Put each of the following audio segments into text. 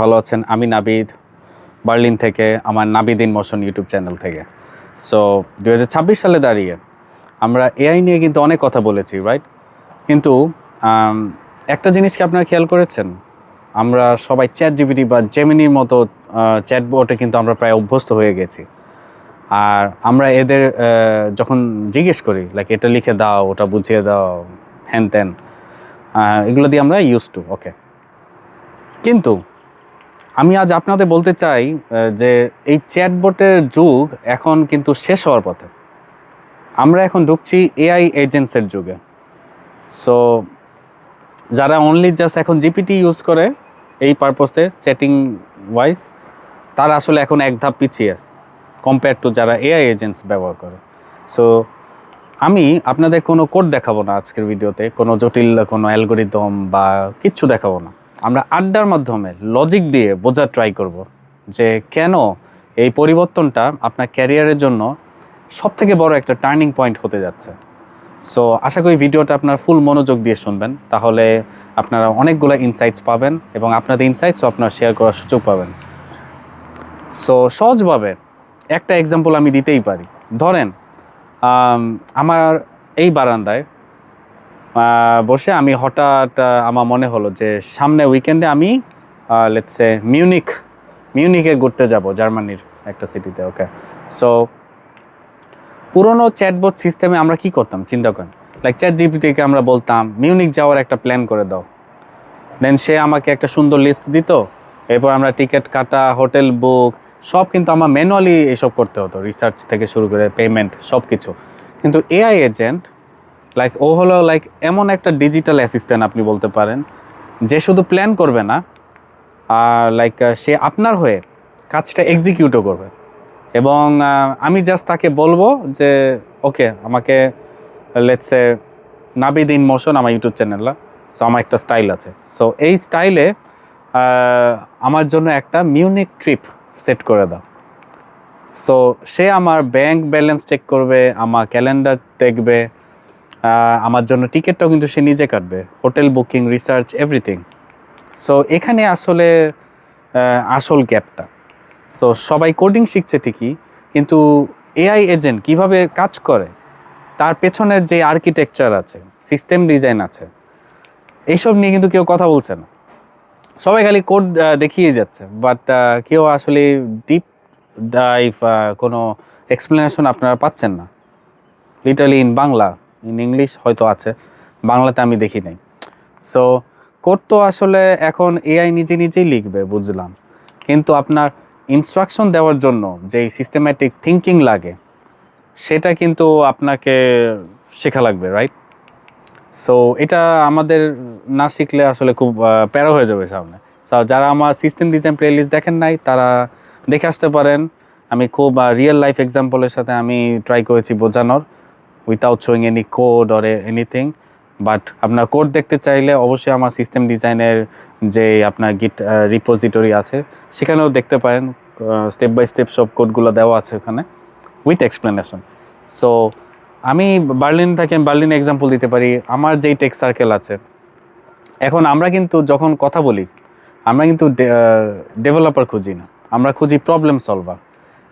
ভালো আছেন? আমি নাবিদ, বার্লিন থেকে, আমার Nabid in motion YouTube channel থেকে। সো 2026 সালে দাঁড়িয়ে আমরা এআই নিয়ে কিন্তু অনেক কথা বলেছি, রাইট? কিন্তু আম একটা জিনিস কি আপনারা খেয়াল করেছেন? আমরা সবাই ChatGPT বা জেমিনির মতো চ্যাটবটে কিন্তু আমরা প্রায় অভ্যস্ত হয়ে গেছি। আর আমরা এদের যখন জিজ্ঞেস করি, লাইক এটা লিখে দাও, ওটা বুঝিয়ে দাও, হ্যান-ত্যান, এগুলো দিয়ে আমরা ইউজড টু, ওকে। কিন্তু আমি আজ আপনাদের বলতে চাই যে এই চ্যাটবটের যুগ এখন কিন্তু শেষ হওয়ার পথে। আমরা এখন ঢুকছি এআই এজেন্টসের যুগে। সো যারা অনলি জাস্ট এখন জিপিটি ইউজ করে এই পারপসে চ্যাটিং ওয়াইজ, তারা আসলে এখন এক ধাপ পিছিয়ে কম্পেয়ার টু যারা এআই এজেন্টস ব্যবহার করে। সো আমি আপনাদের কোনো কোড দেখাবো না আজকের ভিডিওতে, কোনো জটিল কোনো অ্যালগোরিদম বা কিচ্ছু দেখাবো না। আমরা আড্ডার মাধ্যমে লজিক দিয়ে বোঝার ট্রাই করব যে কেন এই পরিবর্তনটা আপনার ক্যারিয়ারের জন্য সবথেকে বড় একটা টার্নিং পয়েন্ট হতে যাচ্ছে। সো আশা করি ভিডিওটা আপনার ফুল মনোযোগ দিয়ে শুনবেন, তাহলে আপনারা অনেকগুলো ইনসাইটস পাবেন এবং আপনাদের ইনসাইটসও আপনারা শেয়ার করার সুযোগ পাবেন। সো সহজভাবে একটা এক্সাম্পল আমি দিতেই পারি। ধরেন আমার এই বারান্দায় বসে আমি হঠাৎ আমার মনে হলো যে সামনে উইকেন্ডে আমি লেটস সে মিউনিকে ঘুরতে যাব, জার্মানির একটা সিটিতে, ওকে। সো পুরনো চ্যাটবট সিস্টেমে আমরা কি করতাম চিন্তা করেন, লাইক ChatGPT-কে আমরা বলতাম মিউনিক যাওয়ার একটা প্ল্যান করে দাও, দেন সে আমাকে একটা সুন্দর লিস্ট দিত, এরপর আমরা টিকিট কাটা, হোটেল বুক সব কিন্তু আমার ম্যানুয়ালি এসব করতে হতো, রিসার্চ থেকে শুরু করে পেমেন্ট সব কিছু। কিন্তু এআই এজেন্ট লাইক ও হলো লাইক এমন একটা ডিজিটাল অ্যাসিস্ট্যান্ট আপনি বলতে পারেন, যে শুধু প্ল্যান করবে না, লাইক সে আপনার হয়ে কাজটা এক্সিকিউটও করবে। এবং আমি জাস্ট তাকে বলবো যে ওকে আমাকে let's say Nabid in motion আমার ইউটিউব চ্যানেল, সো আমার একটা স্টাইল আছে, সো এই স্টাইলে আমার জন্য একটা মিউনিক ট্রিপ সেট করে দাও। সো সে আমার ব্যাংক ব্যালেন্স চেক করবে, আমার ক্যালেন্ডার দেখবে, আমার জন্য টিকিটটাও কিন্তু সে নিজে কাটবে, hotel booking, research, everything. So এখানে আসলে আসল গ্যাপটা। সো সবাই কোডিং শিখছে ঠিকই, কিন্তু এআই এজেন্ট কীভাবে কাজ করে, তার পেছনের যে আর্কিটেকচার আছে, সিস্টেম ডিজাইন আছে, এইসব নিয়ে কিন্তু কেউ কথা বলছে না। সবাই খালি কোড দেখিয়ে যাচ্ছে, বাট কেউ আসলে ডিপ ডাইভ কোনো এক্সপ্লেনেশন আপনারা পাচ্ছেন না, literally in Bangla. In English হয়তো আছে, বাংলাতে আমি দেখি নাই। সো কোড তো আসলে এখন এআই নিজে নিজেই লিখবে, বুঝলাম, কিন্তু আপনার ইনস্ট্রাকশন দেওয়ার জন্য যেই সিস্টেম্যাটিক থিঙ্কিং লাগে, সেটা কিন্তু আপনাকে শেখা লাগবে, রাইট? সো এটা আমাদের না শিখলে আসলে খুব প্যারা হয়ে যাবে সামনে। সো যারা আমার সিস্টেম ডিজাইন প্লেলিস্ট দেখেন নাই, তারা দেখে আসতে পারেন। আমি খুব রিয়েল লাইফ এক্সাম্পলের সাথে আমি ট্রাই করেছি বোঝানোর, without showing any code or anything. But আপনার কোড দেখতে চাইলে অবশ্যই আমার সিস্টেম ডিজাইনের যে আপনার গিট রিপোজিটরি আছে, সেখানেও দেখতে পারেন, স্টেপ বাই স্টেপ সব কোডগুলো দেওয়া আছে ওখানে উইথ এক্সপ্লেনেশন। সো আমি বার্লিন থাকি, আমি বার্লিনে এক্সাম্পল দিতে পারি। আমার যেই টেক সার্কেল আছে, এখন আমরা কিন্তু যখন কথা বলি, আমরা কিন্তু ডেভেলপার খুঁজি না, আমরা খুঁজি প্রবলেম সলভার।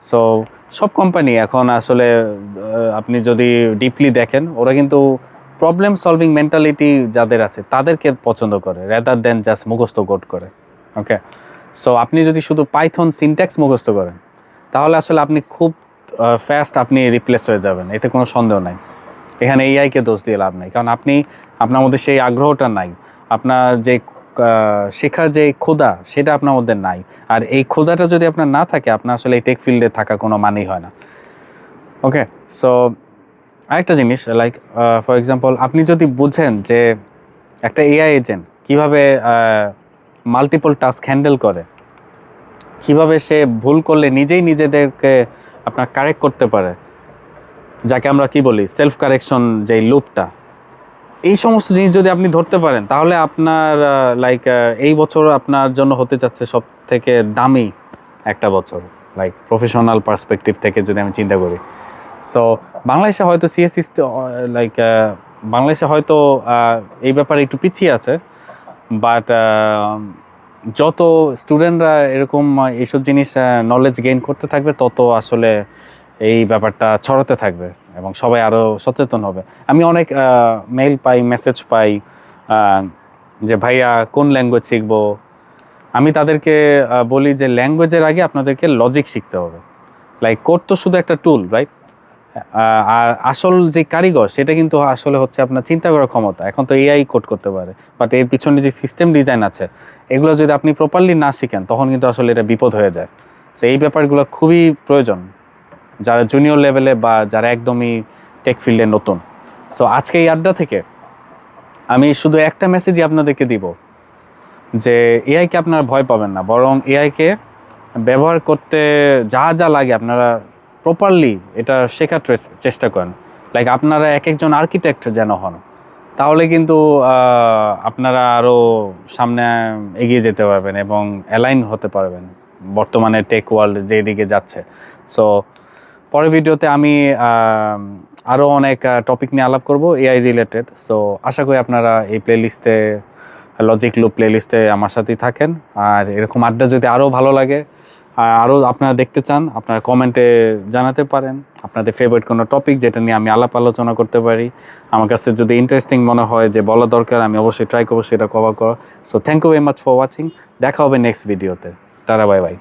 সো সব কোম্পানি এখন আসলে আপনি যদি ডিপলি দেখেন, ওরা কিন্তু প্রবলেম সলভিং মেন্টালিটি যাদের আছে তাদেরকে পছন্দ করে, রেদার দেন জাস্ট মুখস্থ কোড করে, ওকে। সো আপনি যদি শুধু পাইথন সিনট্যাক্স মুখস্থ করেন, তাহলে আসলে আপনি খুব ফাস্ট আপনি রিপ্লেস হয়ে যাবেন, এতে কোনো সন্দেহ নাই। এখানে এআইকে দোষ দিয়ে লাভ নাই, কারণ আপনার মধ্যে সেই আগ্রহটা নাই, আপনার যে শেখার যে ক্ষুধা, সেটা আপনার মধ্যে নাই। আর এই ক্ষুধাটা যদি আপনার না থাকে, আপনার আসলে এই টেক ফিল্ডে থাকা কোনো মানেই হয় না, ওকে। সো আরেকটা জিনিস, লাইক ফর এক্সাম্পল, আপনি যদি বুঝেন যে একটা এআই এজেন্ট কীভাবে মাল্টিপল টাস্ক হ্যান্ডেল করে, কীভাবে সে ভুল করলে নিজেই নিজেদেরকে আপনার কারেক্ট করতে পারে, যাকে আমরা কি বলি সেলফ কারেকশন, যেই লুপটা, এই সমস্ত জিনিস যদি আপনি ধরতে পারেন, তাহলে আপনার লাইক এই বছর আপনার জন্য হতে যাচ্ছে সব থেকে দামি একটা বছর, লাইক প্রফেশনাল পার্সপেক্টিভ থেকে যদি আমি চিন্তা করি। সো বাংলাদেশে হয়তো সিএসসি লাইক বাংলাদেশে হয়তো এই ব্যাপারে একটু পিছিয়ে আছে, বাট যত স্টুডেন্টরা এরকম এইসব জিনিস নলেজ গেইন করতে থাকবে, তত আসলে এই ব্যাপারটা ছড়াতে থাকবে এবং সবাই আরও সচেতন হবে। আমি অনেক মেইল পাই, মেসেজ পাই যে ভাইয়া কোন ল্যাঙ্গুয়েজ শিখবো। আমি তাদেরকে বলি যে ল্যাঙ্গুয়েজের আগে আপনাদেরকে লজিক শিখতে হবে। লাইক কোড তো শুধু একটা টুল, রাইট? আর আসল যে কারিগর সেটা কিন্তু আসলে হচ্ছে আপনার চিন্তা করার ক্ষমতা। এখন তো এআই কোড করতে পারে, বাট এর পিছনে যে সিস্টেম ডিজাইন আছে এগুলো যদি আপনি প্রপারলি না শিখেন তখন কিন্তু আসলে এটা বিপদ হয়ে যায়। সো এই ব্যাপারগুলো খুবই প্রয়োজন যারা জুনিয়র লেভেলে বা যারা একদমই টেক ফিল্ডে নতুন। সো আজকে এই আড্ডা থেকে আমি শুধু একটা মেসেজই আপনাদেরকে দিব যে এআইকে আপনারা ভয় পাবেন না, বরং এআইকে ব্যবহার করতে যা যা লাগে আপনারা প্রপারলি এটা শেখার চেষ্টা করেন। লাইক আপনারা এক একজন আর্কিটেক্ট যেন হন, তাহলে কিন্তু আপনারা আরও সামনে এগিয়ে যেতে পারবেন এবং অ্যালাইন হতে পারবেন বর্তমানে টেক ওয়ার্ল্ড যেই দিকে যাচ্ছে। সো পরের ভিডিওতে আমি আরও অনেক টপিক নিয়ে আলাপ করব এআই রিলেটেড। সো আশা করি আপনারা এই প্লেলিস্টে, লজিক লুপ প্লেলিস্টে আমার সাথেই থাকেন। আর এরকম আড্ডা যদি আরও ভালো লাগে, আরও আপনারা দেখতে চান, আপনারা কমেন্টে জানাতে পারেন আপনাদের ফেভারিট কোনো টপিক যেটা নিয়ে আমি আলাপ আলোচনা করতে পারি। আমার কাছে যদি ইন্টারেস্টিং মনে হয় যে বলা দরকার, আমি অবশ্যই ট্রাই করবো সেটা কভার করা। So thank you very much for watching. দেখা হবে নেক্সট ভিডিওতে। Tata, bye by.